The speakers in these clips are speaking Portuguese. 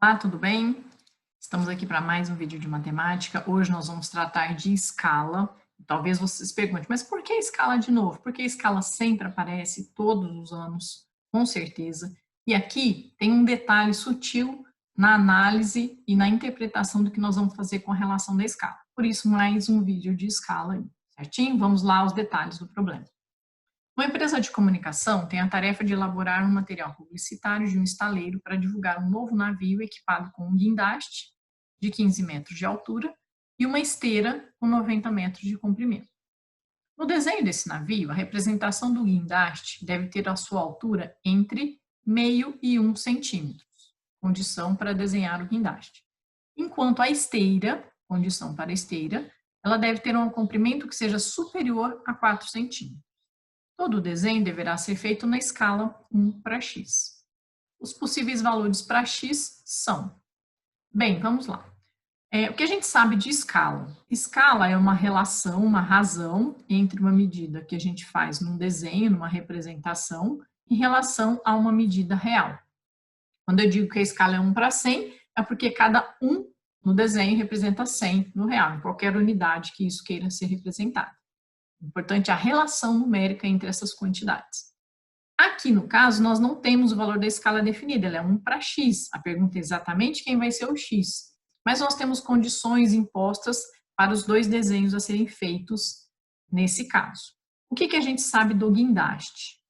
Olá, tudo bem? Estamos aqui para mais um vídeo de matemática. Hoje nós vamos tratar de escala. Talvez vocês perguntem, mas por que escala de novo? Porque a escala sempre aparece todos os anos, com certeza. E aqui tem um detalhe sutil na análise e na interpretação do que nós vamos fazer com a relação da escala. Por isso, mais um vídeo de escala, certinho? Vamos lá aos detalhes do problema. Uma empresa de comunicação tem a tarefa de elaborar um material publicitário de um estaleiro para divulgar um novo navio equipado com um guindaste de 15 metros de altura e uma esteira com 90 metros de comprimento. No desenho desse navio, a representação do guindaste deve ter a sua altura entre meio e 1 centímetros, condição para desenhar o guindaste. Enquanto a esteira, condição para a esteira, ela deve ter um comprimento que seja superior a 4 centímetros. Todo o desenho deverá ser feito na escala 1 para x. Os possíveis valores para x são... Bem, vamos lá. O que a gente sabe de escala? Escala é uma relação, uma razão entre uma medida que a gente faz num desenho, numa representação, em relação a uma medida real. Quando eu digo que a escala é 1 para 100, é porque cada 1 no desenho representa 100 no real, em qualquer unidade que isso queira ser representado. Importante a relação numérica entre essas quantidades. Aqui, no caso, nós não temos o valor da escala definida, ela é 1 para x. A pergunta é exatamente quem vai ser o x. Mas nós temos condições impostas para os dois desenhos a serem feitos nesse caso. O que a gente sabe do guindaste?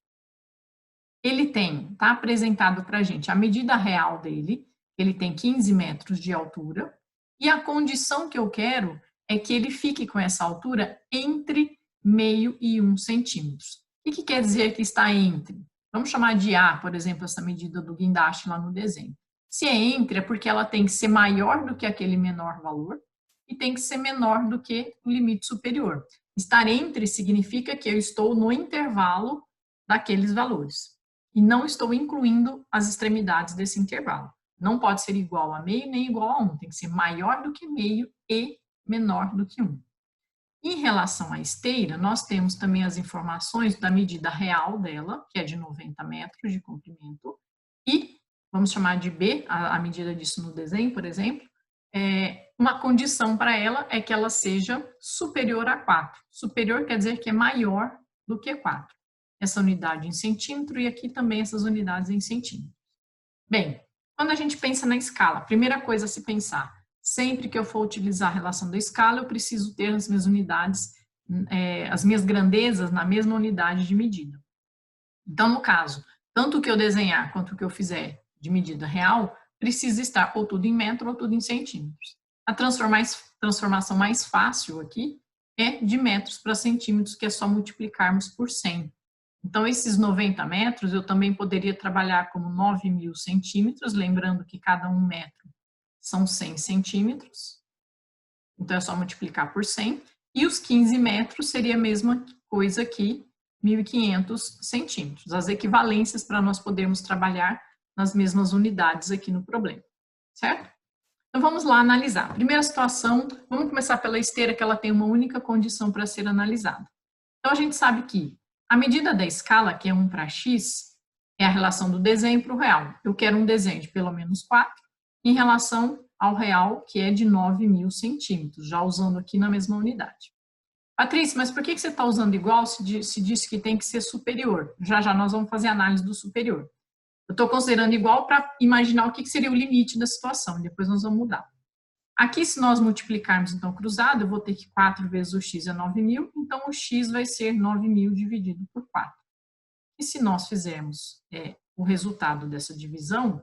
Ele tem, está apresentado para a gente a medida real dele, ele tem 15 metros de altura, e a condição que eu quero é que ele fique com essa altura entre meio e 1 centímetros. O que quer dizer que está entre? Vamos chamar de A, por exemplo, essa medida do guindaste lá no desenho. Se é entre, é porque ela tem que ser maior do que aquele menor valor e tem que ser menor do que o limite superior. Estar entre significa que eu estou no intervalo daqueles valores e não estou incluindo as extremidades desse intervalo. Não pode ser igual a meio nem igual a 1, tem que ser maior do que meio e menor do que 1. Em relação à esteira, nós temos também as informações da medida real dela, que é de 90 metros de comprimento, e vamos chamar de B, a medida disso no desenho, por exemplo, uma condição para ela é que ela seja superior a 4. Superior quer dizer que é maior do que 4. Essa unidade em centímetro e aqui também essas unidades em centímetro. Bem, quando a gente pensa na escala, a primeira coisa a se pensar, sempre que eu for utilizar a relação da escala, eu preciso ter as minhas unidades, as minhas grandezas na mesma unidade de medida. Então, no caso, tanto o que eu desenhar quanto o que eu fizer de medida real, precisa estar ou tudo em metro ou tudo em centímetros. A transformação mais fácil aqui é de metros para centímetros, que é só multiplicarmos por 100. Então, esses 90 metros eu também poderia trabalhar como 9.000 centímetros, lembrando que cada 1 metro são 100 centímetros, então é só multiplicar por 100, e os 15 metros seria a mesma coisa que 1.500 centímetros, as equivalências para nós podermos trabalhar nas mesmas unidades aqui no problema, certo? Então vamos lá analisar. Primeira situação, vamos começar pela esteira, que ela tem uma única condição para ser analisada. Então a gente sabe que a medida da escala, que é 1 para x, é a relação do desenho para o real. Eu quero um desenho de pelo menos 4, em relação ao real, que é de 9.000 centímetros, já usando aqui na mesma unidade. Patrícia, mas por que você está usando igual se disse que tem que ser superior? Já nós vamos fazer análise do superior. Eu estou considerando igual para imaginar o que seria o limite da situação, depois nós vamos mudar. Aqui, se nós multiplicarmos, então, cruzado, eu vou ter que 4 vezes o x é 9.000, então o x vai ser 9.000 dividido por 4. E se nós fizermos o resultado dessa divisão,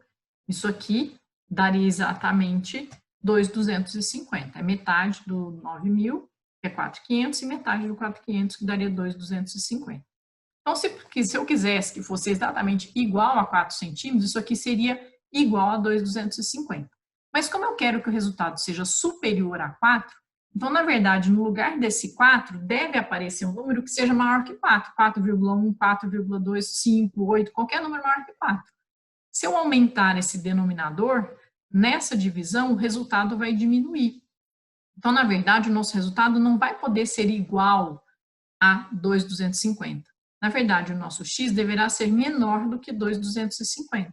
isso aqui daria exatamente 2.250. É metade do 9.000, que é 4.500, e metade do 4.500, que daria 2.250. Então, se eu quisesse que fosse exatamente igual a 4 centímetros, isso aqui seria igual a 2.250. Mas como eu quero que o resultado seja superior a 4, então, na verdade, no lugar desse 4, deve aparecer um número que seja maior que 4. 4,1, 4,2, 5, 8, qualquer número maior que 4. Se eu aumentar esse denominador, nessa divisão, o resultado vai diminuir. Então, na verdade, o nosso resultado não vai poder ser igual a 2.250. Na verdade, o nosso x deverá ser menor do que 2.250.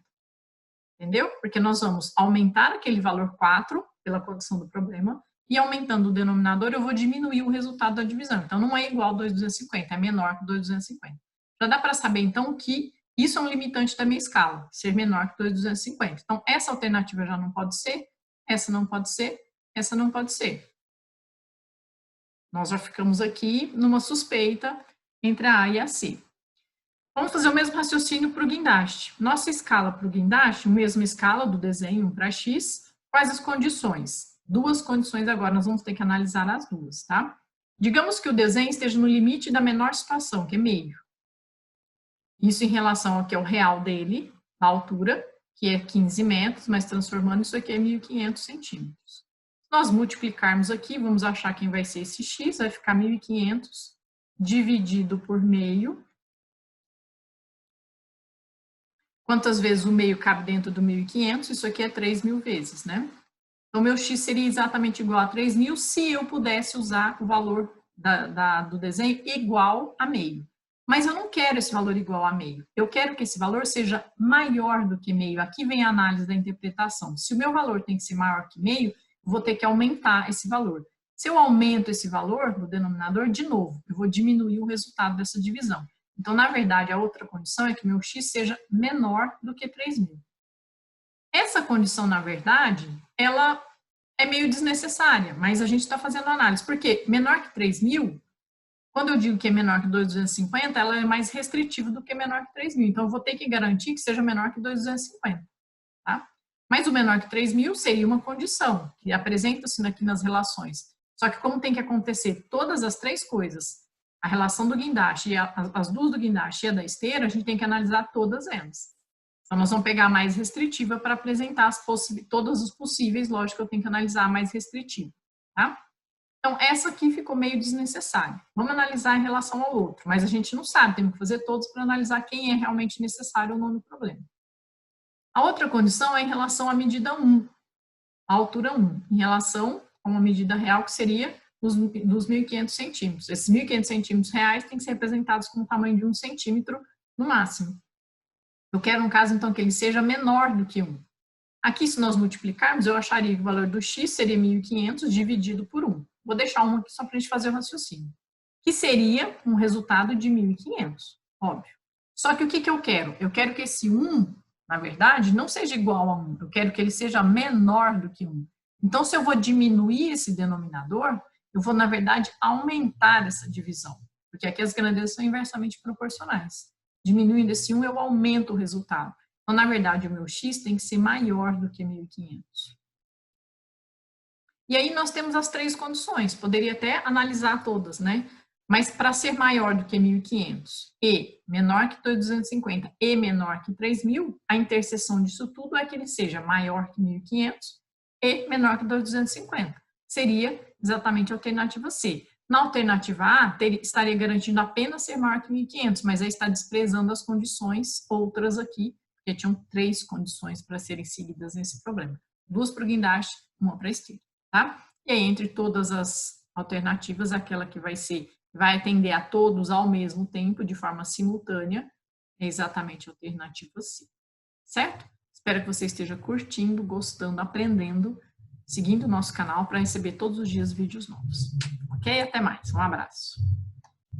entendeu? Porque nós vamos aumentar aquele valor 4 pela condição do problema, e aumentando o denominador, eu vou diminuir o resultado da divisão. Então, não é igual a 2.250, é menor que 2.250. Já dá para saber, então, que isso é um limitante da minha escala, ser menor que 2.250. Então, essa alternativa já não pode ser, essa não pode ser, essa não pode ser. Nós já ficamos aqui numa suspeita entre a A e a C. Vamos fazer o mesmo raciocínio para o guindaste. Nossa escala para o guindaste, mesma escala do desenho para X, quais as condições? Duas condições agora, nós vamos ter que analisar as duas, tá? Digamos que o desenho esteja no limite da menor situação, que é meio. Isso em relação ao que é o real dele, a altura, que é 15 metros, mas transformando isso aqui é 1.500 centímetros. Se nós multiplicarmos aqui, vamos achar quem vai ser esse x, vai ficar 1.500 dividido por meio. Quantas vezes o meio cabe dentro do 1.500? Isso aqui é 3.000 vezes, né? Então, meu x seria exatamente igual a 3.000 se eu pudesse usar o valor do desenho igual a meio. Mas eu não quero esse valor igual a meio. Eu quero que esse valor seja maior do que meio. Aqui vem a análise da interpretação. Se o meu valor tem que ser maior que meio, eu vou ter que aumentar esse valor. Se eu aumento esse valor do denominador, de novo, eu vou diminuir o resultado dessa divisão. Então, na verdade, a outra condição é que meu x seja menor do que 3.000. Essa condição, na verdade, ela é meio desnecessária, mas a gente está fazendo análise. Porque menor que 3.000, quando eu digo que é menor que 2.250, ela é mais restritiva do que menor que 3.000. Então, eu vou ter que garantir que seja menor que 2.250. Tá? Mas o menor que 3.000 seria uma condição, que apresenta-se aqui nas relações. Só que como tem que acontecer todas as três coisas, a relação do guindaste, as duas do guindaste e a da esteira, a gente tem que analisar todas elas. Então, nós vamos pegar a mais restritiva para apresentar todas as possíveis, lógico que eu tenho que analisar a mais restritiva, tá? Então, essa aqui ficou meio desnecessária. Vamos analisar em relação ao outro, mas a gente não sabe, temos que fazer todos para analisar quem é realmente necessário ou não no problema. A outra condição é em relação à medida 1, a altura 1, em relação a uma medida real que seria dos 1.500 centímetros. Esses 1.500 centímetros reais têm que ser representados com o tamanho de 1 centímetro no máximo. Eu quero um caso, então, que ele seja menor do que 1. Aqui, se nós multiplicarmos, eu acharia que o valor do x seria 1.500 dividido por 1. Vou deixar 1 aqui só para a gente fazer o raciocínio. Que seria um resultado de 1.500, óbvio. Só que o que eu quero? Eu quero que esse 1, na verdade, não seja igual a 1. Eu quero que ele seja menor do que 1. Então, se eu vou diminuir esse denominador, eu vou, na verdade, aumentar essa divisão. Porque aqui as grandezas são inversamente proporcionais. Diminuindo esse 1, eu aumento o resultado. Então, na verdade, o meu x tem que ser maior do que 1.500. E aí nós temos as três condições. Poderia até analisar todas, né? Mas para ser maior do que 1.500 e menor que 2.250 e menor que 3.000, a interseção disso tudo é que ele seja maior que 1.500 e menor que 2.250. Seria exatamente a alternativa C. Na alternativa A, estaria garantindo apenas ser maior que 1.500, mas aí está desprezando as condições outras aqui, porque tinham três condições para serem seguidas nesse problema. Duas para o guindaste, uma para a esteira, tá? E aí, entre todas as alternativas, aquela que vai atender a todos ao mesmo tempo, de forma simultânea, é exatamente a alternativa C, certo? Espero que você esteja curtindo, gostando, aprendendo, seguindo o nosso canal para receber todos os dias vídeos novos. Ok? Até mais. Um abraço.